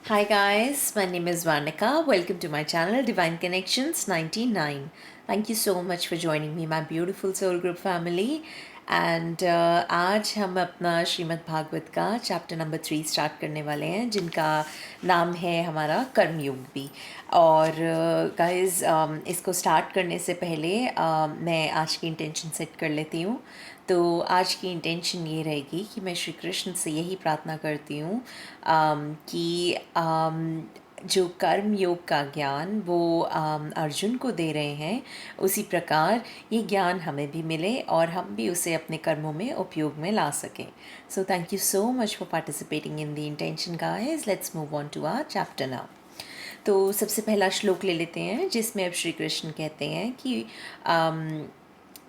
Hi guys, my name is Varnika. Welcome to my channel Divine Connections 99. Thank you so much for joining me, my beautiful soul group family. And आज हम अपना श्रीमद् भागवत का chapter number 3 start करने वाले हैं, जिनका नाम है हमारा कर्मयोग भी। और गाइस इसको स्टार्ट करने से पहले मैं आज की इंटेंशन सेट कर लेती हूँ। तो आज की इंटेंशन ये रहेगी कि मैं श्री कृष्ण से यही प्रार्थना करती हूँ कि जो कर्म योग का ज्ञान वो अर्जुन को दे रहे हैं, उसी प्रकार ये ज्ञान हमें भी मिले और हम भी उसे अपने कर्मों में उपयोग में ला सकें। So thank you so much for participating in the intention guys. Let's move on to our chapter now. तो सबसे पहला श्लोक ले लेते हैं, जिसमें अब श्री कृष्ण कहते हैं कि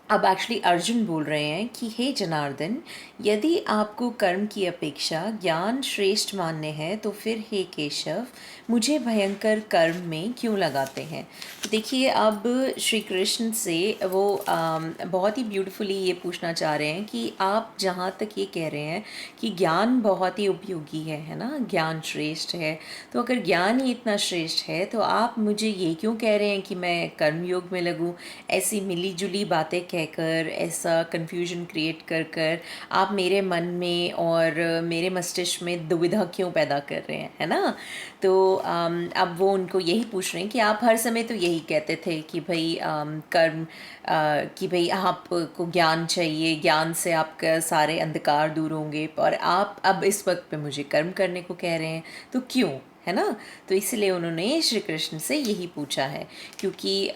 अब एक्चुअली अर्जुन बोल रहे हैं कि हे जनार्दन, यदि आपको कर्म की अपेक्षा ज्ञान श्रेष्ठ मानने हैं तो फिर हे केशव, मुझे भयंकर कर्म में क्यों लगाते हैं। तो देखिए, अब श्री कृष्ण से वो बहुत ही ब्यूटीफुली ये पूछना चाह रहे हैं कि आप जहाँ तक ये कह रहे हैं कि ज्ञान बहुत ही उपयोगी है ना, ज्ञान श्रेष्ठ है, तो अगर ज्ञान ही इतना श्रेष्ठ है तो आप मुझे ये क्यों कह रहे हैं कि मैं कर्मयोग में लगूं। ऐसी मिली जुली बातें कहकर, ऐसा कन्फ्यूजन क्रिएट कर कर आप मेरे मन में और मेरे मस्तिष्क में दुविधा क्यों पैदा कर रहे हैं, है ना। तो अब वो उनको यही पूछ रहे हैं कि आप हर समय तो यही कहते थे कि भाई कर्म कि भाई आपको ज्ञान चाहिए, ज्ञान से आपका सारे अंधकार दूर होंगे, और आप अब इस वक्त पे मुझे कर्म करने को कह रहे हैं, तो क्यों, है ना। तो इसलिए उन्होंने श्री कृष्ण से यही पूछा है, क्योंकि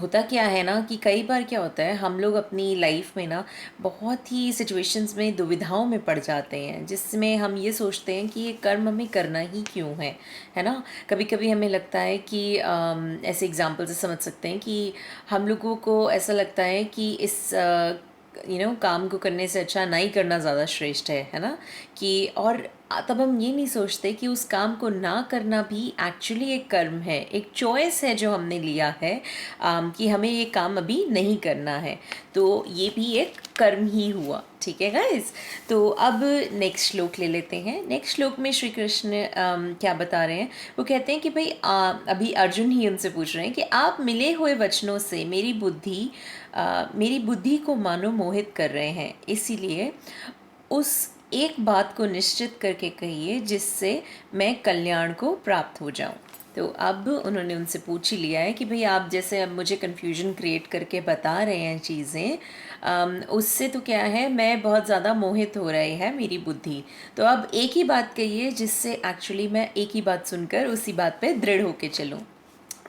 होता क्या है ना कि कई बार क्या होता है, हम लोग अपनी लाइफ में ना बहुत ही सिचुएशंस में दुविधाओं में पड़ जाते हैं, जिसमें हम ये सोचते हैं कि ये कर्म हमें करना ही क्यों है ना। कभी कभी हमें लगता है कि ऐसे एग्जांपल से समझ सकते हैं कि हम लोगों को ऐसा लगता है कि इस काम को करने से अच्छा नहीं करना ज़्यादा श्रेष्ठ है ना। कि और तब हम ये नहीं सोचते कि उस काम को ना करना भी एक्चुअली एक कर्म है, एक चॉइस है जो हमने लिया है कि हमें ये काम अभी नहीं करना है, तो ये भी एक कर्म ही हुआ। ठीक है गाइस। तो अब नेक्स्ट श्लोक ले लेते हैं। नेक्स्ट श्लोक में श्री कृष्ण क्या बता रहे हैं, वो कहते हैं कि भाई अभी अर्जुन ही उनसे पूछ रहे हैं कि आप मिले हुए वचनों से मेरी बुद्धि को मानो मोहित कर रहे हैं, इसीलिए उस एक बात को निश्चित करके कहिए जिससे मैं कल्याण को प्राप्त हो जाऊं। तो अब उन्होंने उनसे पूछ ही लिया है कि भाई आप जैसे अब मुझे कन्फ्यूजन क्रिएट करके बता रहे हैं चीज़ें, उससे तो क्या है, मैं बहुत ज़्यादा मोहित हो रही है मेरी बुद्धि। तो अब एक ही बात कहिए जिससे एक्चुअली मैं एक ही बात सुनकर उसी बात पे दृढ़ होके चलूँ।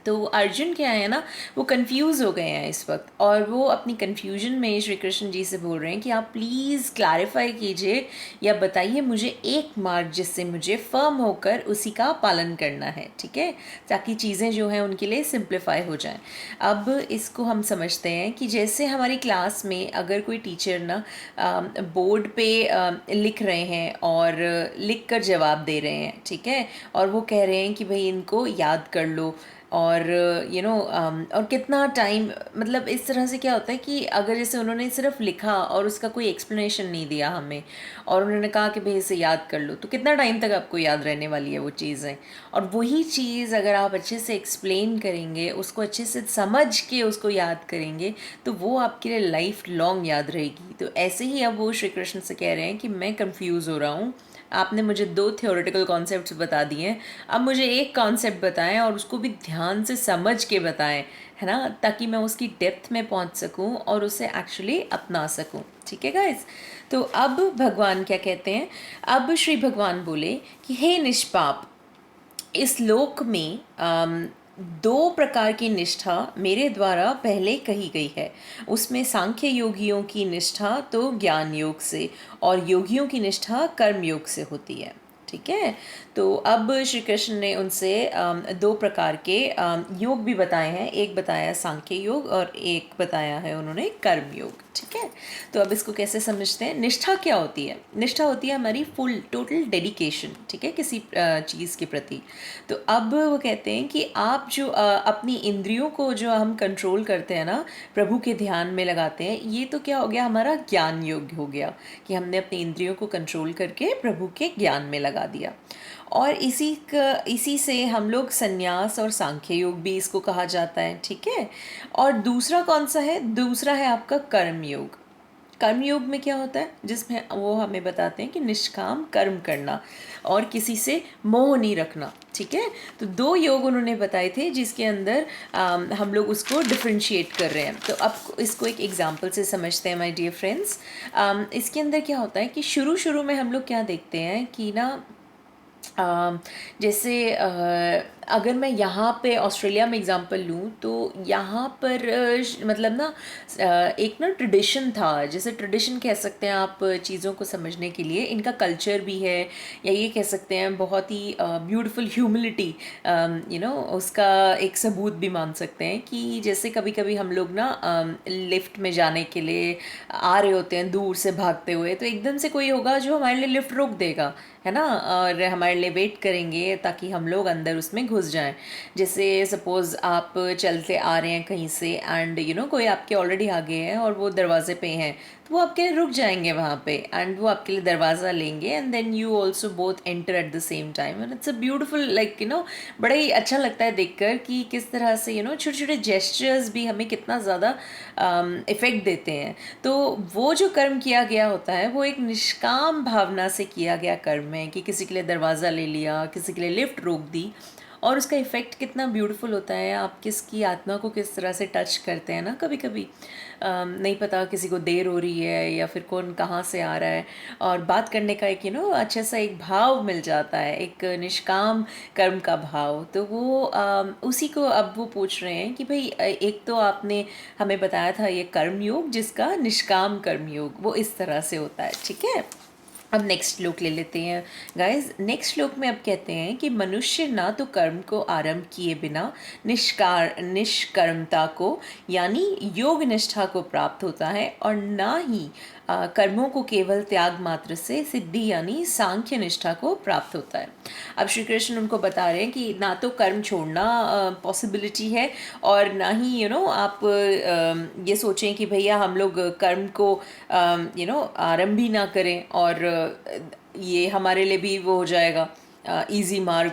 तो अर्जुन क्या है ना, वो कंफ्यूज हो गए हैं इस वक्त, और वो अपनी कंफ्यूजन में श्री कृष्ण जी से बोल रहे हैं कि आप प्लीज़ क्लैरिफाई कीजिए या बताइए मुझे एक मार्ग जिससे मुझे फर्म होकर उसी का पालन करना है, ठीक है, ताकि चीज़ें जो हैं उनके लिए सिंप्लीफाई हो जाएं। अब इसको हम समझते हैं कि जैसे हमारी क्लास में अगर कोई टीचर ना बोर्ड पे लिख रहे हैं और लिख कर जवाब दे रहे हैं, ठीक है, और वो कह रहे हैं कि भाई इनको याद कर लो, और और कितना टाइम, मतलब इस तरह से क्या होता है कि अगर जैसे उन्होंने सिर्फ लिखा और उसका कोई एक्सप्लेनेशन नहीं दिया हमें, और उन्होंने कहा कि भाई इसे याद कर लो, तो कितना टाइम तक आपको याद रहने वाली है वो चीज़ें। और वही चीज़ अगर आप अच्छे से एक्सप्लेन करेंगे, उसको अच्छे से समझ के उसको याद करेंगे, तो वो आपके लिए लाइफ लॉन्ग याद रहेगी। तो ऐसे ही अब वो श्री कृष्ण से कह रहे हैं कि मैं कंफ्यूज हो रहा हूँ, आपने मुझे 2 थियोरेटिकल कॉन्सेप्ट्स बता दिए हैं, अब मुझे एक कॉन्सेप्ट बताएं और उसको भी ध्यान से समझ के बताएं, है ना, ताकि मैं उसकी डेप्थ में पहुंच सकूं और उसे एक्चुअली अपना सकूं। ठीक है गाइस। तो अब भगवान क्या कहते हैं, अब श्री भगवान बोले कि हे निष्पाप, इस लोक में दो प्रकार की निष्ठा मेरे द्वारा पहले कही गई है। उसमें सांख्य योगियों की निष्ठा तो ज्ञान योग से, और योगियों की निष्ठा कर्म योग से होती है। ठीक है। तो अब श्री कृष्ण ने उनसे दो प्रकार के योग भी बताए हैं, एक बताया सांख्य योग और एक बताया है उन्होंने कर्म योग। ठीक है। तो अब इसको कैसे समझते हैं? निष्ठा क्या होती है? निष्ठा होती है हमारी फुल टोटल डेडिकेशन, ठीक है, किसी चीज़ के प्रति। तो अब वो कहते हैं कि आप जो अपनी इंद्रियों को जो हम कंट्रोल करते हैं ना, प्रभु के ध्यान में लगाते हैं, ये तो क्या हो गया, हमारा ज्ञान योग हो गया कि हमने अपनी इंद्रियों को कंट्रोल करके प्रभु के ज्ञान में लगा दिया। और इसी से हम लोग संन्यास और सांख्य योग भी इसको कहा जाता है, ठीक है। और दूसरा कौन सा है? दूसरा है आपका कर्म योग। कर्म योग में क्या होता है? जिसमें वो हमें बताते हैं कि निष्काम कर्म करना और किसी से मोह नहीं रखना, ठीक है। तो दो योग उन्होंने बताए थे जिसके अंदर हम लोग उसको डिफ्रेंशिएट कर रहे हैं। तो अब इसको एक एग्जांपल से समझते हैं माय डियर फ्रेंड्स। इसके अंदर क्या होता है कि शुरू शुरू में हम लोग क्या देखते हैं कि ना, जैसे अगर मैं यहाँ पे ऑस्ट्रेलिया में एग्ज़ाम्पल लूँ तो यहाँ पर मतलब ना एक ना ट्रेडिशन था, जैसे ट्रेडिशन कह सकते हैं आप चीज़ों को समझने के लिए। इनका कल्चर भी है, या ये कह सकते हैं बहुत ही ब्यूटीफुल ह्यूमिलिटी, उसका एक सबूत भी मान सकते हैं कि जैसे कभी कभी हम लोग ना लिफ्ट में जाने के लिए आ रहे होते हैं दूर से भागते हुए, तो एकदम से कोई होगा जो हमारे लिए लिफ्ट रोक देगा, है ना, और हमारे लिए वेट करेंगे ताकि हम लोग अंदर उसमें घुस जाएं। जैसे सपोज़ आप चलते आ रहे हैं कहीं से एंड कोई आपके ऑलरेडी आगे है और वो दरवाजे पे हैं, तो वो आपके लिए रुक जाएंगे वहाँ पे एंड वो आपके लिए दरवाज़ा लेंगे and then you also both enter at the same time and it's a beautiful like बड़ा ही अच्छा लगता है देखकर कि किस तरह से छोटे छोटे जेस्चर्स भी हमें कितना ज़्यादा इफ़ेक्ट देते हैं। तो वो जो कर्म किया गया होता है वो एक निष्काम भावना से किया गया कर्म है कि किसी के लिए दरवाज़ा ले लिया, किसी के लिए लिफ्ट रोक दी, और उसका इफ़ेक्ट कितना ब्यूटीफुल होता है। आप किसकी आत्मा को किस तरह से टच करते हैं ना, कभी कभी नहीं पता किसी को देर हो रही है या फिर कौन कहाँ से आ रहा है, और बात करने का एक अच्छा सा एक भाव मिल जाता है, एक निष्काम कर्म का भाव। तो वो उसी को अब वो पूछ रहे हैं कि भाई एक तो आपने हमें बताया था ये कर्म योग, जिसका निष्काम कर्म योग वो इस तरह से होता है, ठीक है। अब नेक्स्ट श्लोक ले लेते हैं गाइस। नेक्स्ट श्लोक में अब कहते हैं कि मनुष्य ना तो कर्म को आरंभ किए बिना निष्कर्मता को यानी योग निष्ठा को प्राप्त होता है, और ना ही कर्मों को केवल त्याग मात्र से सिद्धि यानी सांख्य निष्ठा को प्राप्त होता है। अब श्री कृष्ण उनको बता रहे हैं कि ना तो कर्म छोड़ना पॉसिबिलिटी है, और ना ही आप ये सोचें कि भैया हम लोग कर्म को आरंभ भी ना करें और ये हमारे लिए भी वो हो जाएगा इजी मार्ग।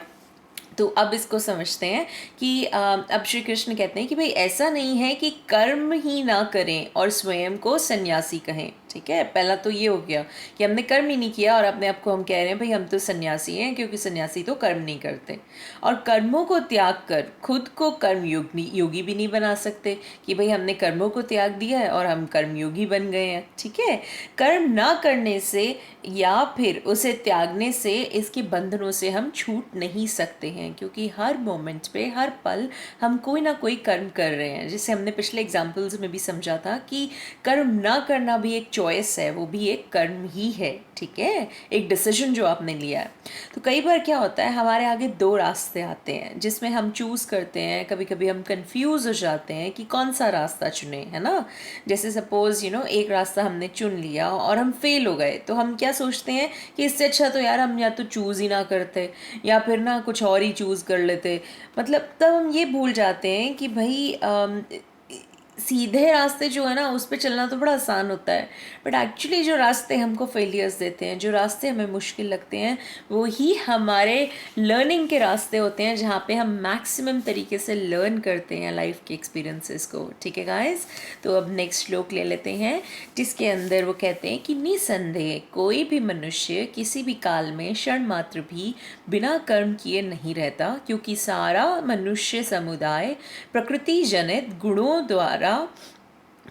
तो अब इसको समझते हैं कि अब श्री कृष्ण कहते हैं कि भाई ऐसा नहीं है कि कर्म ही ना करें और स्वयं को सन्यासी कहें, ठीक है। पहला तो ये हो गया कि हमने कर्म ही नहीं किया और अपने आप को हम कह रहे हैं भाई हम तो सन्यासी हैं, क्योंकि सन्यासी तो कर्म नहीं करते। और कर्मों को त्याग कर खुद को कर्म योगी भी नहीं बना सकते कि भाई हमने कर्मों को त्याग दिया है और हम कर्मयोगी बन गए हैं, ठीक है। कर्म ना करने से या फिर उसे त्यागने से इसके बंधनों से हम छूट नहीं सकते हैं, क्योंकि हर मोमेंट पे हर पल हम कोई ना कोई कर्म कर रहे हैं। जैसे हमने पिछले एग्जाम्पल्स में भी समझा था कि कर्म ना करना भी एक चॉइस है, वो भी एक कर्म ही है, ठीक है, एक डिसीजन जो आपने लिया है। तो कई बार क्या होता है हमारे आगे दो रास्ते आते हैं जिसमें हम चूज़ करते हैं, कभी कभी हम कंफ्यूज हो जाते हैं कि कौन सा रास्ता चुने, है ना। जैसे सपोज एक रास्ता हमने चुन लिया और हम फेल हो गए, तो हम क्या सोचते हैं कि इससे अच्छा तो यार हम या तो चूज़ ही ना करते या फिर ना कुछ और ही चूज़ कर लेते। मतलब तब हम ये भूल जाते हैं कि भाई सीधे रास्ते जो है ना उस पे चलना तो बड़ा आसान होता है, बट एक्चुअली जो रास्ते हमको फेलियर्स देते हैं, जो रास्ते हमें मुश्किल लगते हैं, वो ही हमारे लर्निंग के रास्ते होते हैं, जहाँ पे हम मैक्सिमम तरीके से लर्न करते हैं लाइफ के एक्सपीरियंसेस को, ठीक है गाइस। तो अब नेक्स्ट श्लोक ले लेते हैं जिसके अंदर वो कहते हैं कि निसंदेह कोई भी मनुष्य किसी भी काल में क्षण मात्र भी बिना कर्म किए नहीं रहता, क्योंकि सारा मनुष्य समुदाय प्रकृति जनित गुणों द्वारा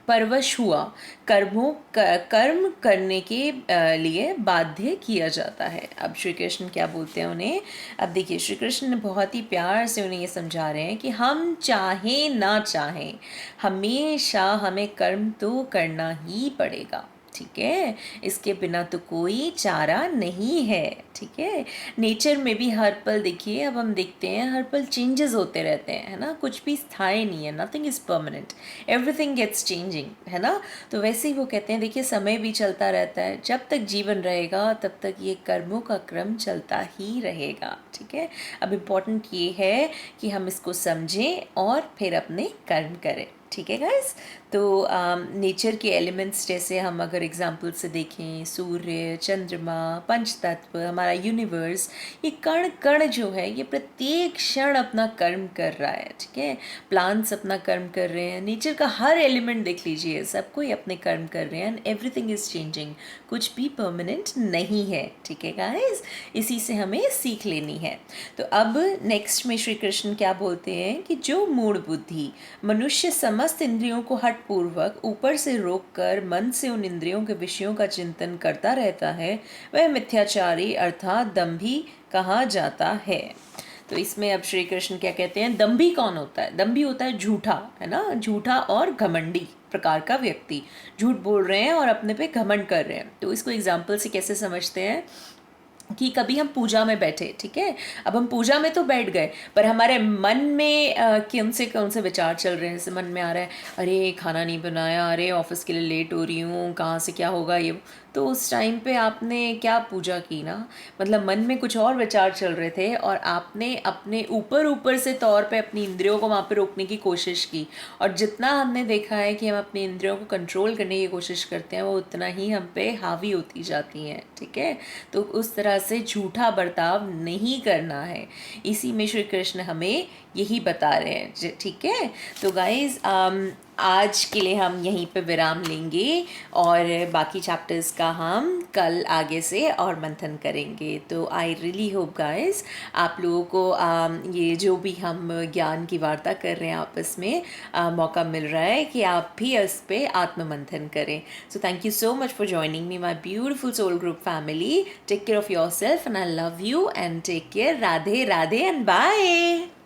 परवश हुआ कर्म करने के लिए बाध्य किया जाता है। अब श्री कृष्ण क्या बोलते हैं उन्हें, अब देखिए श्री कृष्ण बहुत ही प्यार से उन्हें ये समझा रहे हैं कि हम चाहें ना चाहें हमेशा हमें कर्म तो करना ही पड़ेगा, ठीक है, इसके बिना तो कोई चारा नहीं है, ठीक है। नेचर में भी हर पल देखिए, अब हम देखते हैं हर पल चेंजेस होते रहते हैं, है ना, कुछ भी स्थायी नहीं है, nothing is permanent, everything gets changing, है ना। तो वैसे ही वो कहते हैं देखिए समय भी चलता रहता है, जब तक जीवन रहेगा तब तक ये कर्मों का क्रम चलता ही रहेगा, ठीक है। अब इम्पोर्टेंट ये है कि हम इसको समझें और फिर अपने कर्म करें, ठीक है गाइस। तो नेचर के एलिमेंट्स जैसे हम अगर एग्जांपल से देखें, सूर्य, चंद्रमा, पंचतत्व, हमारा यूनिवर्स, ये कण कण जो है ये प्रत्येक क्षण अपना कर्म कर रहा है, ठीक है। प्लांट्स अपना कर्म कर रहे हैं, नेचर का हर एलिमेंट देख लीजिए, सब कोई अपने कर्म कर रहे हैं, एंड एवरीथिंग इज चेंजिंग, कुछ भी परमानेंट नहीं है, ठीक है गाइस। इसी से हमें सीख लेनी है। तो अब नेक्स्ट में श्री कृष्ण क्या बोलते हैं कि जो मूढ़ बुद्धि मनुष्य समस्त इंद्रियों को हट पूर्वक ऊपर से रोककर मन से उन इंद्रियों के विषयों का चिंतन करता रहता है, वह मिथ्याचारी अर्थात दंभी कहा जाता है। तो इसमें अब श्री कृष्ण क्या कहते हैं, दंभी कौन होता है? दंभी होता है झूठा, है ना, झूठा और घमंडी प्रकार का व्यक्ति, झूठ बोल रहे हैं और अपने पे घमंड कर रहे हैं। तो इसको एग्जाम्पल से कैसे समझते हैं कि कभी हम पूजा में बैठे, ठीक है, अब हम पूजा में तो बैठ गए, पर हमारे मन में कौन से विचार चल रहे हैं। जैसे मन में आ रहा है, अरे खाना नहीं बनाया, अरे ऑफिस के लिए लेट हो रही हूँ, कहाँ से क्या होगा ये, तो उस टाइम पे आपने क्या पूजा की ना, मतलब मन में कुछ और विचार चल रहे थे और आपने अपने ऊपर से तौर पे अपनी इंद्रियों को वहाँ पे रोकने की कोशिश की, और जितना हमने देखा है कि हम अपनी इंद्रियों को कंट्रोल करने की कोशिश करते हैं वो उतना ही हम पे हावी होती जाती हैं, ठीक है। तो उस तरह से झूठा बर्ताव नहीं करना है, इसी में श्री कृष्ण हमें यही बता रहे हैं, ठीक है। तो गाइज आज के लिए हम यहीं पे विराम लेंगे और बाकी चैप्टर्स का हम कल आगे से और मंथन करेंगे। तो आई रियली होप गाइस आप लोगों को ये जो भी हम ज्ञान की वार्ता कर रहे हैं आपस में मौका मिल रहा है कि आप भी इस पे आत्ममंथन करें। So thank you so much for joining me my beautiful soul group family. Take care of yourself and I love you and take care. Radhe Radhe and bye.